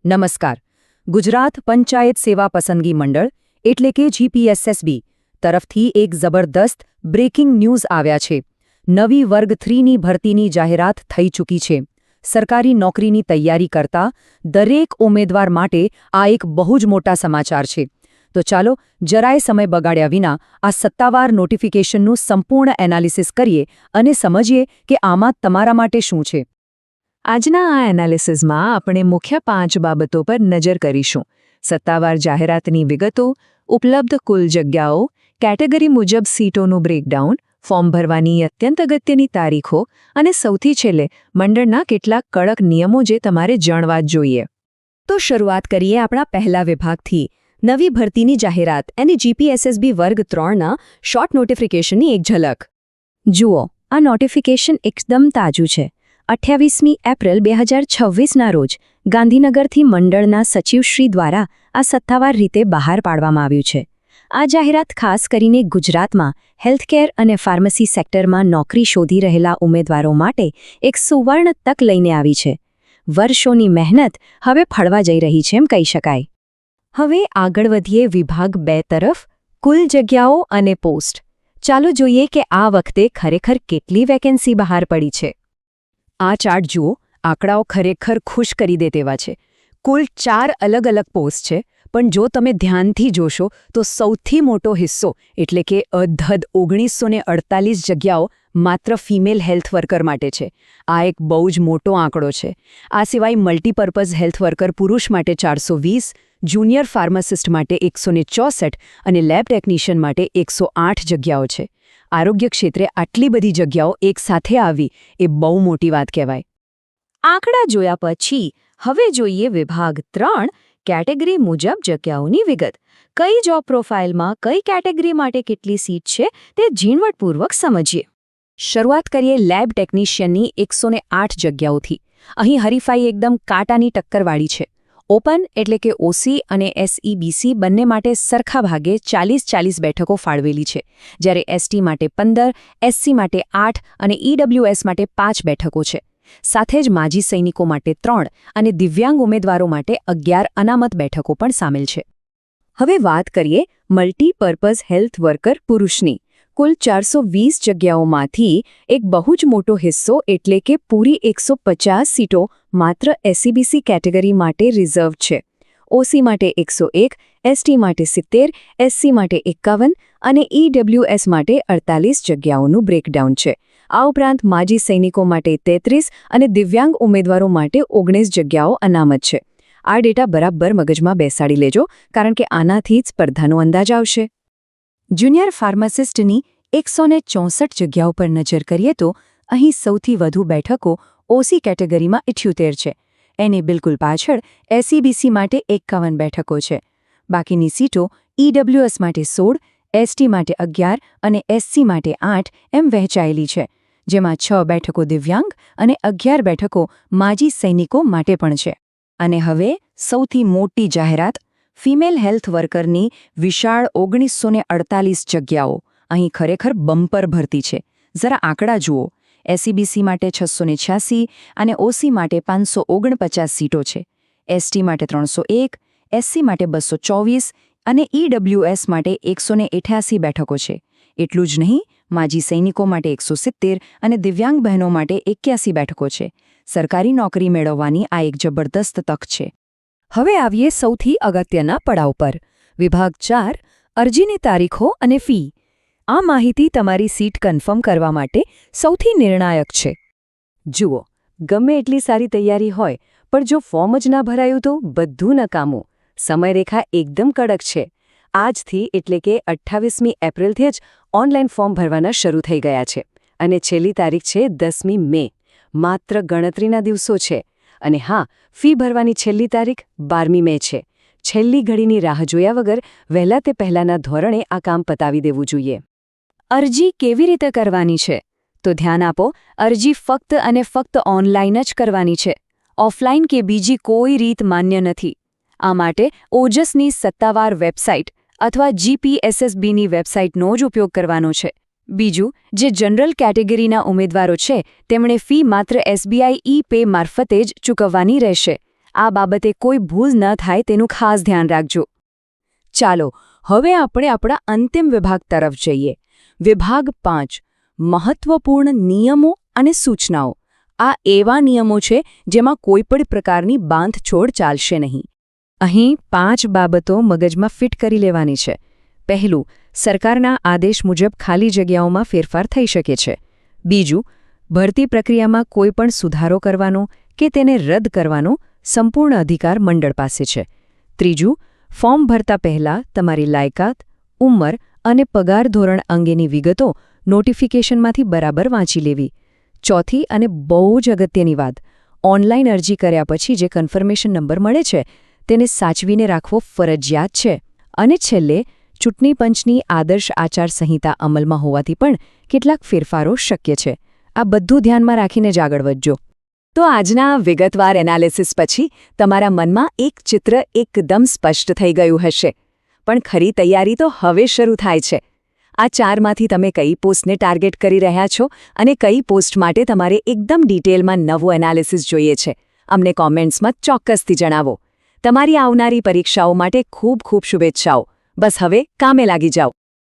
નમસ્કાર. ગુજરાત પંચાયત સેવા પસંદગી મંડળ એટલે કે જીપીએસએસબી તરફથી એક જબરદસ્ત બ્રેકિંગ ન્યૂઝ આવ્યા છે. નવી વર્ગ 3ની ભરતીની જાહેરાત થઈ ચૂકી છે. સરકારી નોકરીની તૈયારી કરતા દરેક ઉમેદવાર માટે આ એક બહુ જ મોટા સમાચાર છે. તો ચાલો જરાય સમય બગાડ્યા વિના આ સત્તાવાર નોટિફિકેશનનું સંપૂર્ણ એનાલિસિસ કરીએ અને સમજીએ કે આમાં તમારા માટે શું છે. આજના આ એનાલિસિસમાં આપણે મુખ્ય 5 બાબતો પર નજર કરીશું. સત્તાવાર જાહેરાતની વિગતો, ઉપલબ્ધ કુલ જગ્યાઓ, કેટેગરી મુજબ સીટોનું બ્રેકડાઉન, ફોર્મ ભરવાની અત્યંત અગત્યની તારીખો અને સૌથી છેલ્લે મંડળના કેટલાક કડક નિયમો જે તમારે જાણવા જ જોઈએ. તો શરૂઆત કરીએ આપણા પહેલા વિભાગથી. નવી ભરતીની જાહેરાત અને જીપીએસએસબી વર્ગ 3ના શોર્ટ નોટિફિકેશનની એક ઝલક. જુઓ, આ નોટિફિકેશન એકદમ તાજું છે. 28મી એપ્રિલ 2026ના રોજ ગાંધીનગરથી મંડળના સચિવશ્રી દ્વારા આ સત્તાવાર રીતે બહાર પાડવામાં આવ્યું છે. આ જાહેરાત ખાસ કરીને ગુજરાતમાં હેલ્થકેર અને ફાર્મસી સેક્ટરમાં નોકરી શોધી રહેલા ઉમેદવારો માટે એક સુવર્ણ તક લઈને આવી છે. વર્ષોની મહેનત હવે ફળવા જઈ રહી છે એમ કહી શકાય. હવે આગળ વધીએ વિભાગ 2 તરફ, કુલ જગ્યાઓ અને પોસ્ટ. ચાલો જોઈએ કે આ વખતે ખરેખર કેટલી વેકેન્સી બહાર પડી છે. આ ચાર્ટ જુઓ, આંકડાઓ ખરેખર ખુશ કરી દે તેવા છે. કુલ 4 અલગ અલગ પોસ્ટ છે, પણ જો તમે ધ્યાનથી જોશો તો સૌથી મોટો હિસ્સો એટલે કે અધધ 1948 જગ્યાઓ માત્ર ફિમેલ હેલ્થ વર્કર માટે છે. આ એક બહુ જ મોટો આંકડો છે. આ સિવાય મલ્ટીપર્પઝ હેલ્થ વર્કર પુરુષ માટે 420, જુનિયર ફાર્માસિસ્ટ માટે 164 અને લેબ ટેકનિશિયન માટે 108 જગ્યાઓ છે. આરોગ્ય ક્ષેત્રે આટલી બધી જગ્યાઓ એકસાથે આવી એ બહુ મોટી વાત કહેવાય. આંકડા જોયા પછી હવે જોઈએ વિભાગ 3, કેટેગરી મુજબ જગ્યાઓની વિગત. કઈ જોબ પ્રોફાઇલમાં કઈ કેટેગરી માટે કેટલી સીટ છે તે ઝીણવટપૂર્વક સમજીએ. શરૂઆત કરીએ લેબ ટેકનિશિયનની 108 જગ્યાઓથી. અહીં હરીફાઈ એકદમ કાંટાની ટક્કરવાળી છે. ઓપન એટલે કે ઓસી અને એસઈબીસી બંને માટે સરખા ભાગે 40-40 બેઠકો ફાળવેલી છે, જ્યારે એસટી માટે 15, એસસી માટે 8 અને ઈડબ્લ્યુએસ માટે 5 બેઠકો છે. સાથે જ માજી સૈનિકો માટે 3 અને દિવ્યાંગ ઉમેદવારો માટે 11 અનામત બેઠકો પણ સામેલ છે. હવે વાત કરીએ મલ્ટીપર્પઝ હેલ્થ વર્કર પુરુષની. કુલ 420 જગ્યાઓમાંથી એક બહુ જ મોટો હિસ્સો એટલે કે પૂરી 150 સીટો માત્ર એસઈબીસી કેટેગરી માટે રિઝર્વ છે. ઓસી માટે 101, એસટી માટે 70, એસસી માટે 51 અને ઈડબ્લ્યુએસ માટે 48 જગ્યાઓનું બ્રેકડાઉન છે. આ ઉપરાંત માજી સૈનિકો માટે 33 અને દિવ્યાંગ ઉમેદવારો માટે 19 જગ્યાઓ અનામત છે. આ ડેટા બરાબર મગજમાં બેસાડી લેજો, કારણ કે આનાથી જ સ્પર્ધાનો અંદાજ આવશે. જુનિયર ફાર્માસિસ્ટની 164 જગ્યાઓ પર નજર કરીએ તો અહીં સૌથી વધુ બેઠકો ઓસી કેટેગરીમાં 78 છે. એની બિલકુલ પાછળ એસઈબીસી માટે 51 બેઠકો છે. બાકીની સીટો ઈડબ્લ્યુએસ માટે 16, એસટી માટે 11 અને એસસી માટે 8 એમ વહેંચાયેલી છે, જેમાં 6 બેઠકો દિવ્યાંગ અને 11 બેઠકો માજી સૈનિકો માટે પણ છે. અને હવે સૌથી મોટી જાહેરાત, ફિમેલ હેલ્થ વર્કરની વિશાળ 1948 જગ્યાઓ. અહીં ખરેખર બમ્પર ભરતી છે. જરા આંકડા જુઓ. એસઈબીસી માટે 686 અને ઓસી માટે 549 સીટો છે. એસટી માટે 301, એસસી માટે 224 અને ઈડબ્લ્યુએસ માટે 188 બેઠકો છે. એટલું જ નહીં, માજી સૈનિકો માટે 170 અને દિવ્યાંગ બહેનો માટે 81 બેઠકો છે. સરકારી નોકરી મેળવવાની આ એક જબરદસ્ત તક છે. હવે આવીએ સૌથી અગત્યના પડાવ પર. વિભાગ 4, અરજીની તારીખો અને ફી. આ માહિતી તમારી સીટ કન્ફર્મ કરવા માટે સૌથી નિર્ણાયક છે. જુઓ, ગમે એટલી સારી તૈયારી હોય, પણ જો ફોર્મ જ ના ભરાયું તો બધું નકામું. સમયરેખા એકદમ કડક છે. આજથી એટલે કે 28મી એપ્રિલથી જ ઓનલાઈન ફોર્મ ભરવાના શરૂ થઈ ગયા છે અને છેલ્લી તારીખ છે 10મી મે. માત્ર ગણતરીના દિવસો છે. અને હા, ફી ભરવાની છેલ્લી તારીખ 12મી મે છે. છેલ્લી ઘડીની રાહ જોયા વગર વહેલા તે પહેલાંના ધોરણે આ કામ પતાવી દેવું જોઈએ. અરજી કેવી રીતે કરવાની છે? તો ધ્યાન આપો, અરજી ફક્ત અને ફક્ત ઓનલાઈન જ કરવાની છે. ઓફલાઈન કે બીજી કોઈ રીત માન્ય નથી. આ માટે ઓજસની સત્તાવાર વેબસાઇટ અથવા જીપીએસએસબીની વેબસાઇટનો જ ઉપયોગ કરવાનો છે. બીજું, જે જનરલ કેટેગરીના ઉમેદવારો છે તેમણે ફી માત્ર એસબીઆઈ ઈ-પે મારફતે જ ચૂકવવાની રહેશે. આ બાબતે કોઈ ભૂલ ન થાય તેનું ખાસ ધ્યાન રાખજો. ચાલો હવે આપણે આપણા અંતિમ વિભાગ તરફ જઈએ. વિભાગ 5 મહત્વપૂર્ણ નિયમો અને સૂચનાઓ. આ એવા નિયમો છે જેમાં કોઈપણ પ્રકારની બાંધછોડ ચાલશે નહીં. અહીં 5 બાબતો મગજમાં ફિટ કરી લેવાની છે. પહેલું, સરકારના આદેશ મુજબ ખાલી જગ્યાઓમાં ફેરફાર થઈ શકે છે. બીજું, ભરતી પ્રક્રિયામાં કોઈપણ સુધારો કરવાનો કે તેને રદ કરવાનો સંપૂર્ણ અધિકાર મંડળ પાસે છે. ત્રીજું, ફોર્મ ભરતા પહેલાં તમારી લાયકાત, ઉંમર અને પગાર ધોરણ અંગેની વિગતો નોટિફિકેશનમાંથી બરાબર વાંચી લેવી. ચોથી અને બહુ જ અગત્યની વાત, ઓનલાઈન અરજી કર્યા પછી જે કન્ફર્મેશન નંબર મળે છે તેને સાચવીને રાખવો ફરજિયાત છે. અને છેલ્લે, ચૂંટણી પંચની આદર્શ આચાર સંહિતા અમલમાં હોવાથી પણ કેટલાક ફેરફારો શક્ય છે. આ બધું ધ્યાનમાં રાખીને જ આગળ વધજો. તો આજના વિગતવાર એનાલિસિસ પછી તમારા મનમાં એક ચિત્ર એકદમ સ્પષ્ટ થઈ ગયું હશે. પણ ખરી તૈયારી તો હવે શરૂ થાય છે. આ 4માંથી તમે કઈ પોસ્ટને ટાર્ગેટ કરી રહ્યા છો અને કઈ પોસ્ટ માટે તમારે એકદમ ડિટેલમાં નવું એનાલિસિસ જોઈએ છે, અમને કોમેન્ટ્સમાં ચોક્કસથી જણાવો. તમારી આવનારી પરીક્ષાઓ માટે ખૂબ ખૂબ શુભેચ્છાઓ. બસ હવે કામે લાગી જાઓ.